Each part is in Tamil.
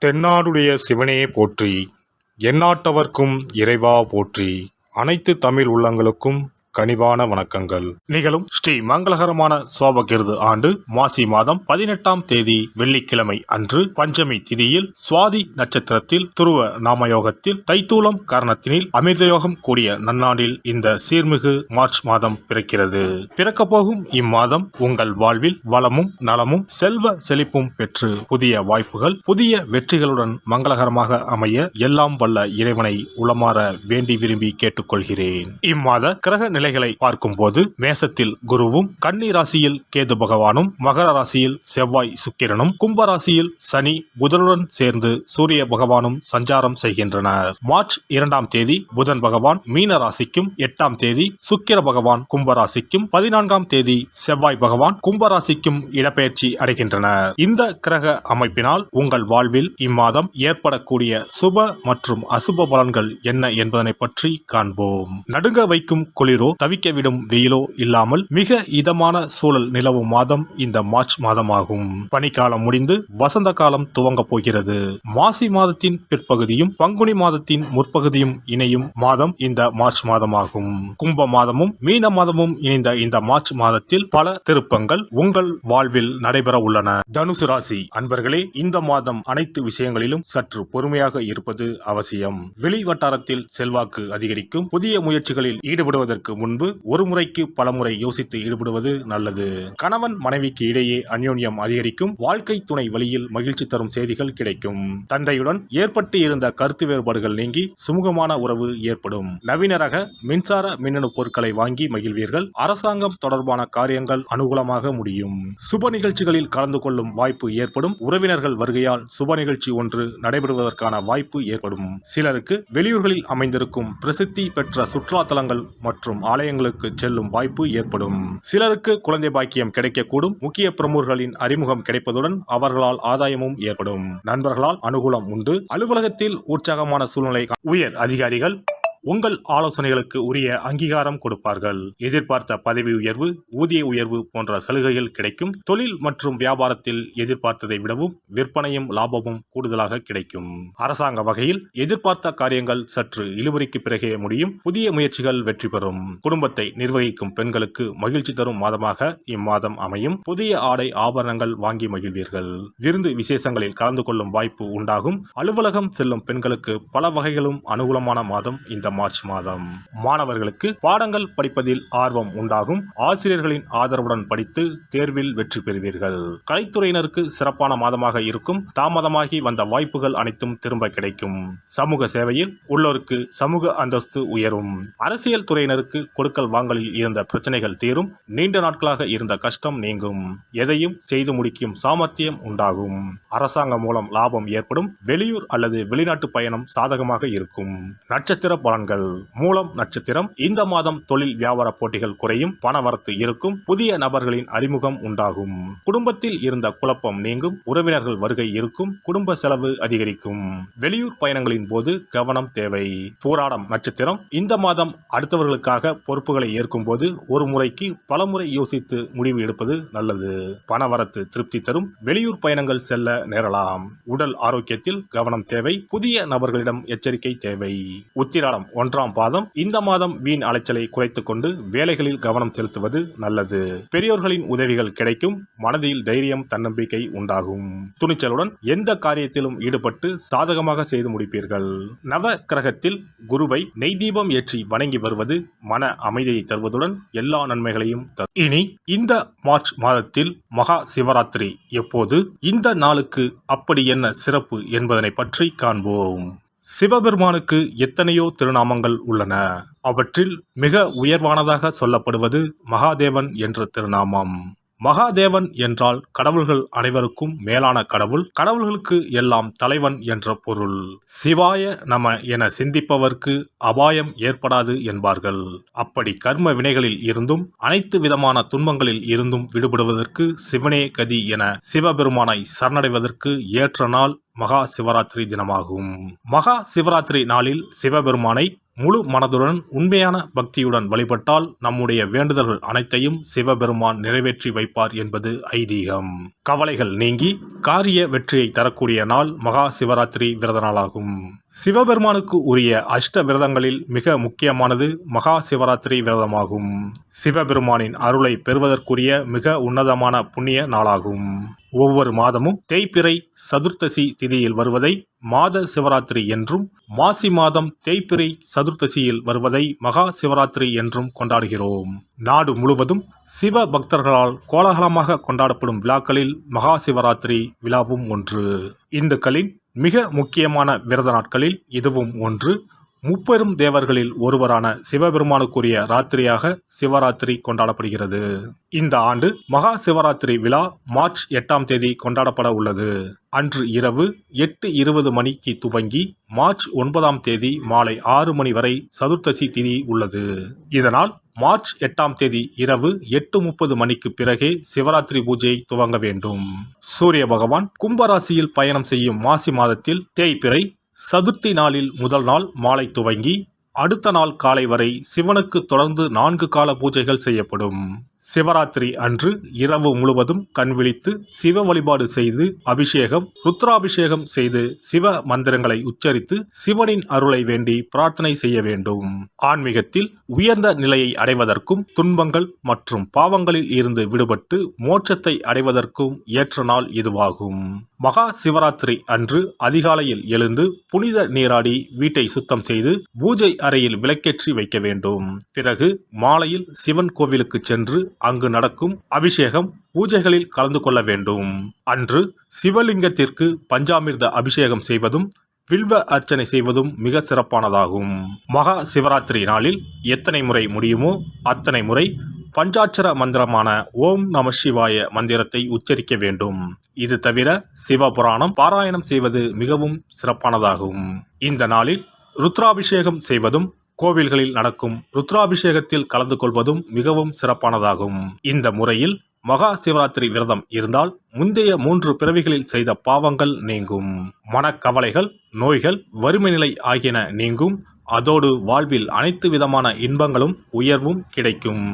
தென்னாடுடைய சிவனே போற்றி, எந்நாட்டவர்க்கும் இறைவா போற்றி. அனைத்து தமிழ் உள்ளங்களுக்கும் கனிவான வணக்கங்கள். நிகழும் ஸ்ரீ மங்களகரமான சோபகிருது ஆண்டு மாசி மாதம் 18ஆம் தேதி வெள்ளிக்கிழமை அன்று பஞ்சமி திதியில் சுவாதி நட்சத்திரத்தில் துருவ நாமயோகத்தில் தைத்தூலம் காரணத்தினில் அமிர்தயோகம் கூடிய நன்னாளில் இந்த சீர்மிகு மார்ச் மாதம் பிறக்கிறது. பிறக்கப் போகும் இம்மாதம் உங்கள் வாழ்வில் வளமும் நலமும் செல்வ செழிப்பும் பெற்று புதிய வாய்ப்புகள் புதிய வெற்றிகளுடன் மங்களகரமாக அமைய எல்லாம் வல்ல இறைவனை உளமாற வேண்டி விரும்பி கேட்டுக்கொள்கிறேன். இம்மாத கிரக நிலைகளை பார்க்கும்போது மேசத்தில் குருவும், கன்னி ராசியில் கேது பகவானும், மகர ராசியில் செவ்வாய் சுக்கிரனும், கும்ப ராசியில் சனி புதனுடன் சேர்ந்து சூரிய பகவானும் சஞ்சாரம் செய்கின்றனர். மார்ச் 2ஆம் தேதி புதன் பகவான் மீன ராசிக்கும், 8ஆம் தேதி சுக்கிர பகவான் கும்ப ராசிக்கும், 14ஆம் தேதி செவ்வாய் பகவான் கும்ப ராசிக்கும் இடப்பெயர்ச்சி அடைகின்றனர். இந்த கிரக அமைப்பினால் உங்கள் வாழ்வில் இம்மாதம் ஏற்படக்கூடிய சுப மற்றும் அசுப பலன்கள் என்ன என்பதனை பற்றி காண்போம். நடுங்க வைக்கும் குளிரோ தவிக்க விடும் வெயிலோ இல்லாமல் மிக இதமான சூழல் நிலவும் மாதம் இந்த மார்ச் மாதமாகும். பனிக்காலம் முடிந்து வசந்த காலம் துவங்க போகிறது. மாசி மாதத்தின் பிற்பகுதியும் பங்குனி மாதத்தின் முற்பகுதியும் இணையும் மாதம் இந்த மார்ச் மாதமாகும். கும்ப மாதமும் மீன மாதமும் இணைந்த இந்த மார்ச் மாதத்தில் பல திருப்பங்கள் உங்கள் வாழ்வில் நடைபெற உள்ளன. தனுசு ராசி அன்பர்களே, இந்த மாதம் அனைத்து விஷயங்களிலும் சற்று பொறுமையாக இருப்பது அவசியம். வெளி வட்டாரத்தில் செல்வாக்கு அதிகரிக்கும். புதிய முயற்சிகளில் ஈடுபடுவதற்கு முன்பு ஒரு முறைக்கு பல முறை யோசித்து ஈடுபடுவது நல்லது. கணவன் மனைவிக்கு இடையே அந்யோன்யம் அதிகரிக்கும். வாழ்க்கை துணை வழியில் மகிழ்ச்சி தரும் செய்திகள் கிடைக்கும். தந்தையுடன் ஏற்பட்டு இருந்த கருத்து வேறுபாடுகள் நீங்கி சுமூகமான உறவு ஏற்படும். நவீன ரக மின்சார மின்னணு பொருட்களை வாங்கி மகிழ்வீர்கள். அரசாங்கம் தொடர்பான காரியங்கள் அனுகூலமாக முடியும். சுப நிகழ்ச்சிகளில் கலந்து கொள்ளும் வாய்ப்பு ஏற்படும். உறவினர்கள் வருகையால் சுப நிகழ்ச்சி ஒன்று நடைபெறுவதற்கான வாய்ப்பு ஏற்படும். சிலருக்கு வெளியூர்களில் அமைந்திருக்கும் பிரசித்தி பெற்ற சுற்றுலா தலங்கள் மற்றும் ஆலயங்களுக்கு செல்லும் வாய்ப்பு ஏற்படும். சிலருக்கு குழந்தை பாக்கியம் கிடைக்கக்கூடும். முக்கிய பிரமுகர்களின் அறிமுகம் கிடைப்பதுடன் அவர்களால் ஆதாயமும் ஏற்படும். நண்பர்களால் அனுகூலம் உண்டு. அலுவலகத்தில் உற்சாகமான சூழ்நிலை. உயர் அதிகாரிகள் உங்கள் ஆலோசனைகளுக்கு உரிய அங்கீகாரம் கொடுப்பார்கள். எதிர்பார்த்த பதவி உயர்வு, ஊதிய உயர்வு போன்ற சலுகைகள் கிடைக்கும். தொழில் மற்றும் வியாபாரத்தில் எதிர்பார்த்ததை விடவும் விற்பனையும் லாபமும் கூடுதலாக கிடைக்கும். அரசாங்க வகையில் எதிர்பார்த்த காரியங்கள் சற்று இழுபறிக்கு பிறகே முடியும். புதிய முயற்சிகள் வெற்றி பெறும். குடும்பத்தை நிர்வகிக்கும் பெண்களுக்கு மகிழ்ச்சி தரும் மாதமாக இம்மாதம் அமையும். புதிய ஆடை ஆபரணங்கள் வாங்கி மகிழ்வீர்கள். விருந்து விசேஷங்களில் கலந்து கொள்ளும் வாய்ப்பு உண்டாகும். அலுவலகம் செல்லும் பெண்களுக்கு பல வகைகளும் அனுகூலமான மாதம் இந்த மார்ச் மாதம். மாணவர்களுக்கு பாடங்கள் படிப்பதில் ஆர்வம் உண்டாகும். ஆசிரியர்களின் ஆதரவுடன் படித்து தேர்வில் வெற்றி பெறுவீர்கள். கலைத்துறையினருக்கு சிறப்பான மாதமாக இருக்கும். தாமதமாகி வந்த வாய்ப்புகள் அனைத்தும் திரும்ப கிடைக்கும். சமூக சேவையில் உள்ளோருக்கு சமூக அந்தஸ்து உயரும். அரசியல் துறையினருக்கு கொடுக்கல் வாங்கலில் இருந்த பிரச்சனைகள் தீரும். நீண்ட நாட்களாக இருந்த கஷ்டம் நீங்கும். எதையும் செய்து முடிக்கும் சாமர்த்தியம் உண்டாகும். அரசாங்கம் மூலம் லாபம் ஏற்படும். வெளியூர் அல்லது வெளிநாட்டு பயணம் சாதகமாக இருக்கும். நட்சத்திர பலன்கள். மூலம் நட்சத்திரம் இந்த மாதம் தொழில் வியாபார போட்டிகள் குறையும். பணவரத்து இருக்கும். புதிய நபர்களின் அறிமுகம் உண்டாகும். குடும்பத்தில் இருந்த குழப்பம் நீங்கும். உறவினர்கள் வருகை இருக்கும். குடும்ப செலவு அதிகரிக்கும். வெளியூர் பயணங்களின் போது கவனம் தேவை. பூராடம் நட்சத்திரம் இந்த மாதம் அடுத்தவர்களுக்காக பொறுப்புகளை ஏற்கும் போது ஒரு முறைக்கு பல முறை யோசித்து முடிவு எடுப்பது நல்லது. பணவரத்து திருப்தி தரும். வெளியூர் பயணங்கள் செல்ல நேரலாம். உடல் ஆரோக்கியத்தில் கவனம் தேவை. புதிய நபர்களிடம் எச்சரிக்கை தேவை. உத்திராடம் 1ஆம் பாதம் இந்த மாதம் வீண் அலைச்சலை குறைத்துக் கொண்டு வேலைகளில் கவனம் செலுத்துவது நல்லது. பெரியோர்களின் உதவிகள் கிடைக்கும். மனதில் தைரியம் தன்னம்பிக்கை உண்டாகும். துணிச்சலுடன் எந்த காரியத்திலும் ஈடுபட்டு சாதகமாக செய்து முடிப்பீர்கள். நவ கிரகத்தில் குருவை நெய் தீபம் ஏற்றி வணங்கி வருவது மன அமைதியை தருவதுடன் எல்லா நன்மைகளையும் தரும். இனி இந்த மார்ச் மாதத்தில் மகா சிவராத்திரி எப்போது, இந்த நாளுக்கு அப்படி என்ன சிறப்பு என்பதனை பற்றி காண்போம். சிவபெருமானுக்கு எத்தனையோ திருநாமங்கள் உள்ளன. அவற்றில் மிக உயர்வானதாக சொல்லப்படுவது மகாதேவன் என்ற திருநாமம். மகாதேவன் என்றால் கடவுள்கள் அனைவருக்கும் மேலான கடவுள். கடவுள்களுக்கு எல்லாம் தலைவன் என்ற பொருள். சிவாய நம என சிந்திப்பவர்க்கு அபாயம் ஏற்படாது என்பார்கள். அப்படி கர்ம வினைகளில் இருந்தும் அனைத்து விதமான துன்பங்களில் இருந்தும் விடுபடுவதற்கு சிவனே கதி என சிவபெருமானை சரணடைவதற்கு ஏற்ற நாள் மகா சிவராத்திரி தினமாகும். மகா சிவராத்திரி நாளில் சிவபெருமானை முழு மனதுடன் உண்மையான பக்தியுடன் வழிபட்டால் நம்முடைய வேண்டுதல்கள் அனைத்தையும் சிவபெருமான் நிறைவேற்றி வைப்பார் என்பது ஐதீகம். கவலைகள் நீங்கி காரிய வெற்றியை தரக்கூடிய நாள் மகா சிவராத்திரி விரத நாளாகும். சிவபெருமானுக்கு உரிய அஷ்ட விரதங்களில் மிக முக்கியமானது மகா சிவராத்திரி விரதமாகும். சிவபெருமானின் அருளை பெறுவதற்குரிய மிக உன்னதமான புண்ணிய நாளாகும். ஒவ்வொரு மாதமும் தேய்பிறை சதுர்த்தசி திதியில் வருவதை மாத சிவராத்திரி என்றும், மாசி மாதம் தேய்பிறை சதுர்த்தசியில் வருவதை மகா சிவராத்திரி என்றும் கொண்டாடுகிறோம். நாடு முழுவதும் சிவ பக்தர்களால் கோலாகலமாக கொண்டாடப்படும் விழாக்களில் மகா சிவராத்திரி விழாவும் ஒன்று. இந்துக்களின் மிக முக்கியமான விரத நாட்களில் இதுவும் ஒன்று. முப்பெரும் தேவர்களில் ஒருவரான சிவபெருமானுக்குரிய ராத்திரியாக சிவராத்திரி கொண்டாடப்படுகிறது. இந்த ஆண்டு மகா சிவராத்திரி விழா மார்ச் 8ஆம் தேதி கொண்டாடப்பட உள்ளது. அன்று இரவு 8:20 மணிக்கு துவங்கி மார்ச் 9ஆம் தேதி மாலை 6 மணி வரை சதுர்த்தசி திதி உள்ளது. இதனால் மார்ச் 8ஆம் தேதி இரவு 8:30 மணிக்கு பிறகே சிவராத்திரி பூஜை துவங்க வேண்டும். சூரிய பகவான் கும்பராசியில் பயணம் செய்யும் மாசி மாதத்தில் தேய்பிறை சதுர்த்தி நாளில் முதல் நாள் மாலை துவங்கி அடுத்த நாள் காலை வரை சிவனுக்கு தொடர்ந்து 4 கால பூஜைகள் செய்யப்படும். சிவராத்திரி அன்று இரவு முழுவதும் கண் விழித்து சிவ வழிபாடு செய்து அபிஷேகம், ருத்ராபிஷேகம் செய்து சிவ மந்திரங்களை உச்சரித்து சிவனின் அருளை வேண்டி பிரார்த்தனை செய்ய வேண்டும். ஆன்மீகத்தில் உயர்ந்த நிலையை அடைவதற்கும், துன்பங்கள் மற்றும் பாவங்களில் இருந்து விடுபட்டு மோட்சத்தை அடைவதற்கும் ஏற்ற நாள் இதுவாகும். மகா சிவராத்திரி அன்று அதிகாலையில் எழுந்து புனித நீராடி வீட்டை சுத்தம் செய்து பூஜை அறையில் விளக்கேற்றி வைக்க வேண்டும். பிறகு மாலையில் சிவன் கோவிலுக்கு சென்று அங்கு நடக்கும் அபிஷேகம் பூஜைகளில் கலந்து கொள்ள வேண்டும். அன்று சிவலிங்கத்திற்கு பஞ்சாமிர்த அபிஷேகம் செய்வதும் வில்வ அர்ச்சனை செய்வதும் மிக சிறப்பானதாகும். மகா சிவராத்திரி நாளில் எத்தனை முறை முடியுமோ அத்தனை முறை பஞ்சாட்சர மந்திரமான ஓம் நம சிவாய மந்திரத்தை உச்சரிக்க வேண்டும். இது தவிர சிவபுராணம் பாராயணம் செய்வது மிகவும் சிறப்பானதாகும். இந்த நாளில் ருத்ராபிஷேகம் செய்வதும் கோவில்களில் நடக்கும் ருத்ராபிஷேகத்தில் கலந்து கொள்வதும் மிகவும் சிறப்பானதாகும். இந்த முறையில் மகா சிவராத்திரி விரதம் இருந்தால் முந்தைய 3 பிறவிகளில் செய்த பாவங்கள் நீங்கும். மனக்கவலைகள், நோய்கள், வறுமை நிலை ஆகியன நீங்கும். அதோடு வாழ்வில் அனைத்து விதமான இன்பங்களும் உயர்வும் கிடைக்கும்.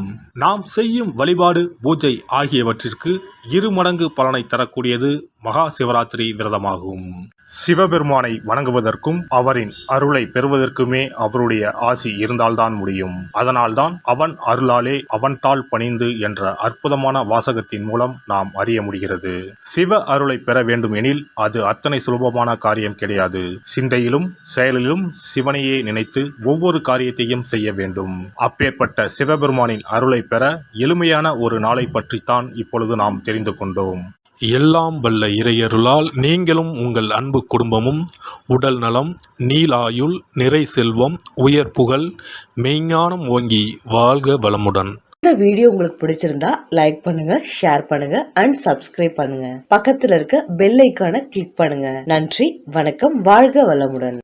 நாம் செய்யும் வழிபாடு, பூஜை ஆகியவற்றிற்கு 2 மடங்கு பலனை தரக்கூடியது மகா சிவராத்திரி விரதமாகும். சிவபெருமானை வணங்குவதற்கும் அவரின் அருளை பெறுவதற்குமே அவருடைய ஆசி இருந்தால்தான் முடியும். அதனால்தான் அவன் அருளாலே அவன் தாள் பணிந்து என்ற அற்புதமான வாசகத்தின் மூலம் நாம் அறிய முடிகிறது. சிவ அருளை பெற வேண்டும் எனில் அது அத்தனை சுலபமான காரியம் கிடையாது. சிந்தையிலும் செயலிலும் சிவனையே நினைத்து ஒவ்வொரு காரியத்தையும் செய்ய வேண்டும். அப்பேற்பட்ட சிவபெருமானின் அருளை பெற எளிமையான ஒரு நாளை பற்றித்தான் இப்பொழுது நாம் தெரிந்து கொண்டோம். எல்லாம் வல்ல இறையருளால் நீங்களும் உங்கள் அன்பு குடும்பமும் உடல் நலம், நீலாயுள், நிறை செல்வம், உயர் புகழ், மெய்ஞானம் ஓங்கி வாழ்க வளமுடன். இந்த வீடியோ உங்களுக்கு பிடிச்சிருந்தா லைக் பண்ணுங்க, ஷேர் பண்ணுங்க அண்ட் சப்ஸ்கிரைப் பண்ணுங்க. பக்கத்துல இருக்க பெல் ஐகானை கிளிக் பண்ணுங்க. நன்றி, வணக்கம், வாழ்க வளமுடன்.